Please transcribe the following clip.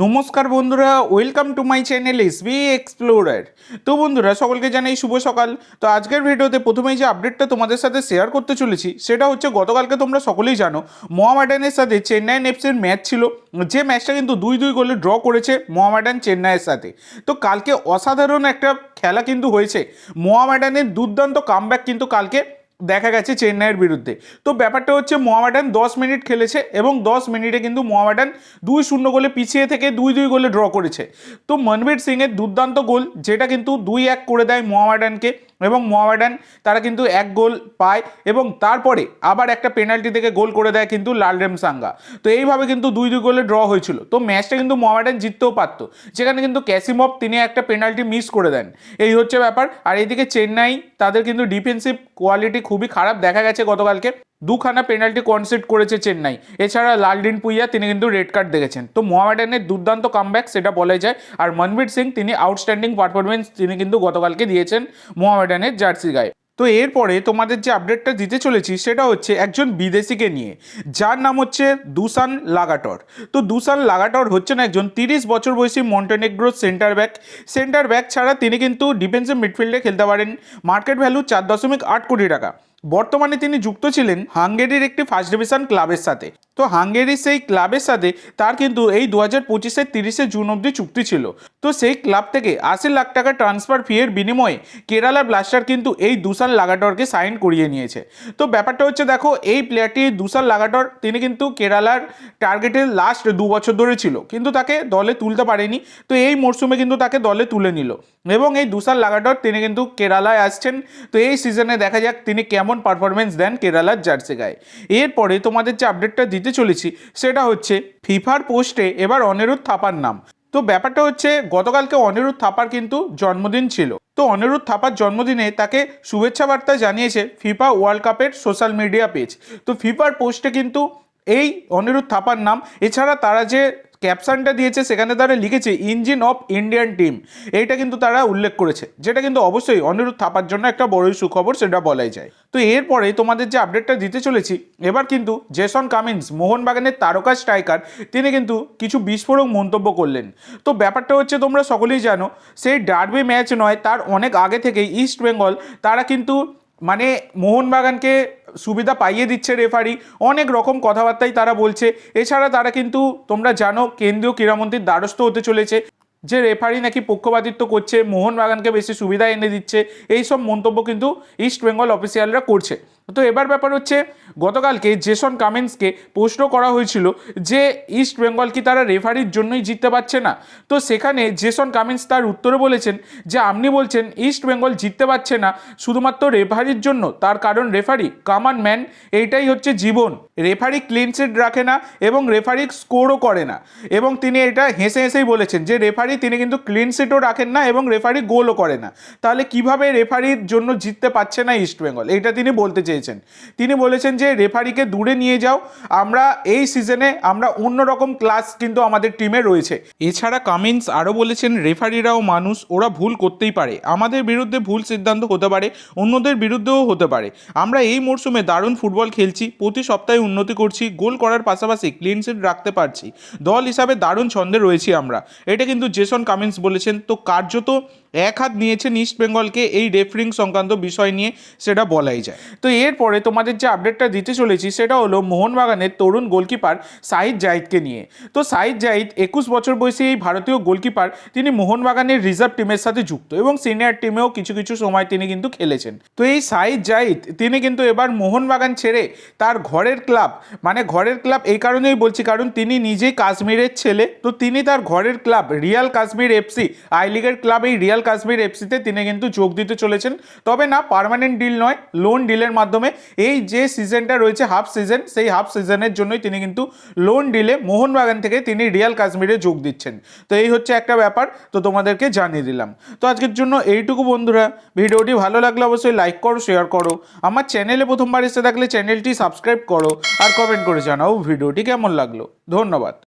নমস্কার বন্ধুরা, welcome to my channel SB explorer. তো বন্ধুরা, সকলকে জানাই শুভ সকাল। তো আজকের ভিডিওতে প্রথমেই যে আপডেটটা তোমাদের সাথে শেয়ার করতে চলেছি সেটা হচ্ছে গতকালকে তোমরা সকলেই জানো মোহামেডানের সাথে চেন্নাই এফসির ম্যাচ ছিল, যে ম্যাচটা কিন্তু 2-2 গোলে ড্র করেছে মোহামেডান চেন্নাইয়ের সাথে। তো কালকে অসাধারণ একটা খেলা কিন্তু হয়েছে, মোহামেডানের দুর্দান্ত কামব্যাক কিন্তু কালকে দেখা গেছে চেন্নাইয়ের বিরুদ্ধে। তো ব্যাপারটা হচ্ছে মোহামেডান 10 মিনিট খেলেছে এবং 10 মিনিটে কিন্তু মোহামেডান 2-0 গোলে পিছিয়ে থেকে 2-2 গোলে ড্র করেছে। তো মনবীর সিংয়ের দুর্দান্ত গোল, যেটা কিন্তু 2-1 করে দেয় মোহামেডানকে, এবং মোহামেডান তারা কিন্তু 1 গোল পায় এবং তারপরে আবার একটা পেনাল্টি থেকে গোল করে দেয় কিন্তু লালরেমসাঙ্গা। তো এইভাবে কিন্তু 2-2 গোলে ড্র হয়েছিল। তো ম্যাচটা কিন্তু মোহামেডান জিততেও পারত, যেখানে কিন্তু ক্যাসিমভ তিনি একটা পেনাল্টি মিস করে দেন। এই হচ্ছে ব্যাপার। আর এইদিকে চেন্নাই, তাদের কিন্তু ডিফেন্সিভ কোয়ালিটি খুবই খারাপ দেখা গেছে গতকালকে। দুখানা পেনাল্টি কনসিড করেছে চেন্নাই। এছাড়া লালডিন পুইয়া তিনি কিন্তু রেড কার্ড দেখেছেন। তো মোহামেডানের দুর্দান্ত কামব্যাক সেটা বলা যায়। আর মনবীর সিং তিনি আউটস্ট্যান্ডিং পারফরমেন্স তিনি কিন্তু গতকালকে দিয়েছেন মোহামেডানের জার্সি গায়ে। তো এরপরে তোমাদের যে আপডেটটা দিতে চলেছি সেটা হচ্ছে একজন বিদেশিকে নিয়ে, যার নাম হচ্ছে দুসান লাগাটর। তো দুসান লাগাটর হচ্ছেন একজন 30 বছর বয়সী মন্টেনেগ্রো সেন্টার ব্যাক ছাড়া তিনি কিন্তু ডিফেন্সিভ মিডফিল্ডে খেলতে পারেন। মার্কেট ভ্যালু 4.8 কোটি টাকা। বর্তমানে তিনি যুক্ত ছিলেন হাঙ্গেরির একটি ফার্স্ট ডিভিশন ক্লাবের সাথে। তো হাঙ্গেরির সেই ক্লাবের সাথে তার কিন্তু এই 2025-এর 30শে জুন অবধি চুক্তি ছিল। তো সেই ক্লাব থেকে 80 লাখ টাকা ট্রান্সফার ফিয়ের বিনিময়ে কেরালা ব্লাস্টার কিন্তু এই দুসান লাগাটরকে সাইন করিয়ে নিয়েছে। তো ব্যাপারটা হচ্ছে, দেখো, এই প্লেয়ারটি দুসান লাগাটর তিনি কিন্তু কেরালার টার্গেটের লাস্ট 2 বছর ধরে ছিল, কিন্তু তাকে দলে তুলতে পারেনি। তো এই মরশুমে কিন্তু তাকে দলে তুলে নিল এবং এই দুসান লাগাটর তিনি কিন্তু কেরালায় আসছেন। তো এই সিজনে দেখা যাক তিনি কেমন পারফরমেন্স দেন কেরালার জার্সি গায়ে। এরপরে তোমাদের যে আপডেটটা দিতে চলেছি সেটা হচ্ছে ফিফার পোস্টে এবার অনিরুদ্ধ থাপার নাম। তো ব্যাপারটা হচ্ছে, গতকালকে অনিরুদ্ধ থাপার কিন্তু জন্মদিন ছিল। তো অনিরুদ্ধ থাপার জন্মদিনে তাকে শুভেচ্ছা বার্তা জানিয়েছে ফিফা ওয়ার্ল্ড কাপের সোশ্যাল মিডিয়া পেজ। তো ফিফার পোস্টে কিন্তু এই অনিরুদ্ধ থাপার নাম, এছাড়া তারা যে ক্যাপশনটা দিয়েছে সেখানে তারা লিখেছে ইঞ্জিন অফ ইন্ডিয়ান টিম, এইটা কিন্তু তারা উল্লেখ করেছে, যেটা কিন্তু অবশ্যই অনিরুদ্ধ থাপার জন্য একটা বড়ই সুখবর সেটা বলাই যায়। তো এরপরে তোমাদের যে আপডেটটা দিতে চলেছি, এবার কিন্তু জেসন কামিন্স মোহনবাগানের তারকা স্ট্রাইকার তিনি কিন্তু কিছু বিস্ফোরক মন্তব্য করলেন। তো ব্যাপারটা হচ্ছে, তোমরা সকলেই জানো সেই ডার্বি ম্যাচ নয়, তার অনেক আগে থেকেই ইস্ট বেঙ্গল তারা কিন্তু মানে মোহনবাগানকে সুবিধা পাইয়ে দিচ্ছে রেফারি, অনেক রকম কথাবার্তাই তারা বলছে। এছাড়া তারা কিন্তু তোমরা জানো কেন্দ্রীয় ক্রীড়ামন্ত্রীর দ্বারস্থ হতে চলেছে, যে রেফারি নাকি পক্ষপাতিত্ব করছে, মোহনবাগানকে বেশি সুবিধা এনে দিচ্ছে, এইসব মন্তব্য কিন্তু ইস্ট বেঙ্গল অফিসিয়ালরা করছে। তো এবার ব্যাপার হচ্ছে, গতকালকে জেসন কামিন্সকে প্রশ্ন করা হয়েছিল যে ইস্ট বেঙ্গল কি তারা রেফারির জন্যই জিততে পারছে না। তো সেখানে জেসন কামিন্স তার উত্তরে বলেছেন যে আপনি বলছেন ইস্ট বেঙ্গল জিততে পারছে না শুধুমাত্র রেফারির জন্য, তার কারণ রেফারি কমন ম্যান, এইটাই হচ্ছে জীবন। রেফারি ক্লিন শিট রাখে না এবং রেফারি স্কোরও করে না। এবং তিনি এটা হেসে হেসেই বলেছেন যে রেফারি তিনি কিন্তু ক্লিন শিটও রাখেন না এবং রেফারি গোলও করে না, তাহলে কিভাবে রেফারির জন্য জিততে পারছে না ইস্ট বেঙ্গল, এইটা তিনি বলতে চেয়েছেন। তিনি বলেছেন যে রেফারিকে দূরে নিয়ে যাও, আমরা এই সিজনে আমরা অন্যরকম ক্লাস কিন্তু আমাদের টিমে রয়েছে। এছাড়া কামিন্স আরও বলেছেন রেফারিরাও মানুষ, ওরা ভুল করতেই পারে, আমাদের বিরুদ্ধে ভুল সিদ্ধান্ত হতে পারে, অন্যদের বিরুদ্ধেও হতে পারে। আমরা এই মরশুমে দারুণ ফুটবল খেলছি, প্রতি সপ্তাহে উন্নতি করছি, গোল করার পাশাপাশি ক্লিন শিট রাখতে পারছি, দল হিসাবে দারুণ ছন্দে রয়েছি আমরা, এটা কিন্তু জেসন কামিন্স বলেছেন। তো কার্যত এক হাত নিয়েছেন ইস্ট বেঙ্গলকে এই রেফারিং সংক্রান্ত বিষয় নিয়ে, সেটা বলাই যায়। তো এরপরে তোমাদের যে আপডেটটা দিতে চলেছি সেটা হলো মোহনবাগানের তরুণ গোলকিপার সাহিদ জাহিদকে নিয়ে। তো সাহিদ জাহিদ 21 বছর বয়সী এই ভারতীয় গোলকিপার তিনি মোহনবাগানের রিজার্ভ টিমের সাথে যুক্ত এবং সিনিয়র টিমেও কিছু কিছু সময় তিনি কিন্তু খেলেছেন। তো এই সাহিদ জাহিদ তিনি কিন্তু এবার মোহনবাগান ছেড়ে তার ঘরের ক্লাব, মানে ঘরের ক্লাব এই কারণেই বলছি কারণ তিনি নিজেই কাশ্মীরের ছেলে। তো তিনি তার ঘরের club Real Kashmir FC, I লিগের ক্লাব এই রিয়াল কাশ্মীর এফসিতে তিনি কিন্তু যোগ দিতে চলেছেন। তবে না পার্মানেন্ট ডিল নয়, লোন ডিলের মাধ্যমে। এই যে সিজনটা রয়েছে হাফ সিজন, সেই হাফ সিজনের জন্যই তিনি কিন্তু লোন ডিলে মোহনবাগান থেকে তিনি রিয়াল কাশ্মীরে যোগ দিচ্ছেন। তো এই হচ্ছে একটা ব্যাপার, তো তোমাদেরকে জানিয়ে দিলাম। তো আজকের জন্য এইটুকু বন্ধুরা, ভিডিওটি ভালো লাগলে অবশ্যই লাইক করো, শেয়ার করো, আমার চ্যানেলে প্রথমবার এসে থাকলে চ্যানেলটি সাবস্ক্রাইব করো আর কমেন্ট করে জানাও ভিডিওটি কেমন লাগলো। ধন্যবাদ।